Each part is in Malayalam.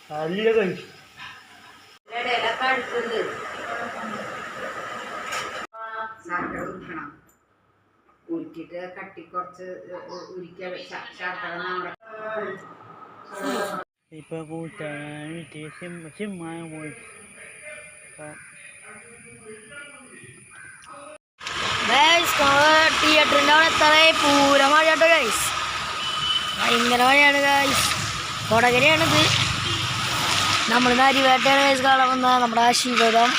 നല്ല കഴിച്ചു ശർക്കര ഉരുക്കണം ഉരുക്കിയിട്ട് കട്ടി കുറച്ച് ഉരുക്കിയ ശർക്കര നമ്മുടെ ഇപ്പൊ കൂട്ടാനായിട്ട് സിമ്മായ പോയി തിയേറ്ററിൻ്റെ അവിടെ എത്താറായി പൂര മഴയാട്ടോ ഗൈസ് ഭയങ്കര മഴയാണ് ഗൈസ് കൊടകരയാണിത് നമ്മൾ നരിവേട്ടയാണ് ഗൈസ് കാണാൻ വന്ന നമ്മുടെ ശിവകം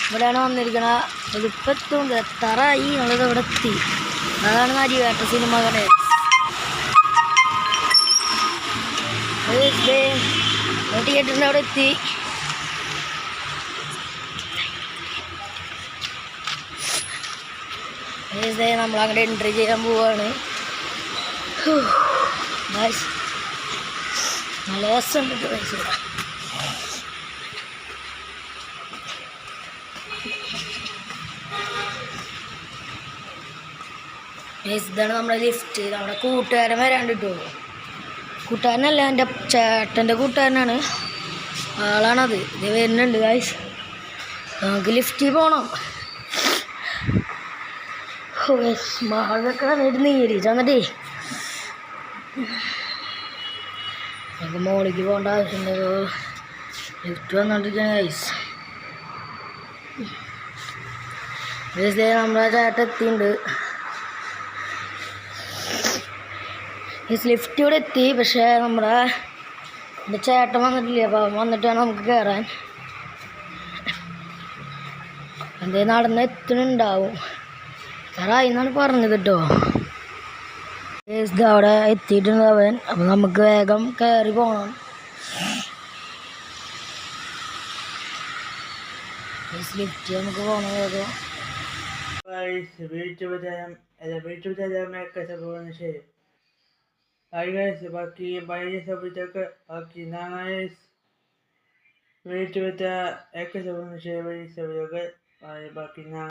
ഇവിടെയാണ് വന്നിരിക്കണത് ഇതിപ്പോൾ എത്തും എത്താറായി നമ്മളിത് ഇവിടെ എത്തി അതാണ് നരിവേട്ട സിനിമ കട തിയേറ്ററിൻ്റെ അവിടെ എത്തി നമ്മളങ്ങോട്ട് എൻട്രി ചെയ്യാൻ പോവാണ് നല്ല രസമുണ്ട് പൈസ ഇതാണ് നമ്മുടെ ലിഫ്റ്റ് നമ്മുടെ കൂട്ടുകാരൻ വരാണ്ട് കിട്ടുമോ കൂട്ടുകാരനല്ല എൻ്റെ ചേട്ടൻ്റെ കൂട്ടുകാരനാണ് ആളാണത് ഇത് വരുന്നുണ്ട് ഗായ്സ് നമുക്ക് ലിഫ്റ്റിൽ പോകണം മഴയൊക്കെ വന്നിട്ട് നീരിച്ച് വന്നിട്ടേ നമുക്ക് മോളിക്ക് പോകേണ്ട ആവശ്യമുണ്ട് ലിഫ്റ്റ് വന്നോണ്ടിരിക്കുകയാണ് ഗൈസ് നമ്മളെ ചേട്ടൻ എത്തിയിട്ടുണ്ട് ലിഫ്റ്റ് ഇവിടെ എത്തി പക്ഷേ എൻ്റെ ചേട്ടൻ വന്നിട്ടില്ല അപ്പോൾ അവൻ വന്നിട്ട് വേണം നമുക്ക് കയറാൻ എന്തേ നടന്ന് എത്തുന്നുണ്ടാവും സാറായി എന്നാണ് പറഞ്ഞത് കേട്ടോ അവിടെ എത്തിയിട്ടുണ്ട് അവൻ അപ്പം നമുക്ക് വേഗം കയറി പോകണം ലിഫ്റ്റ് നമുക്ക് പോകണം വേഗം ശരി बाकी बाई सब तक बाकी ना वेट एक सब बाकी ना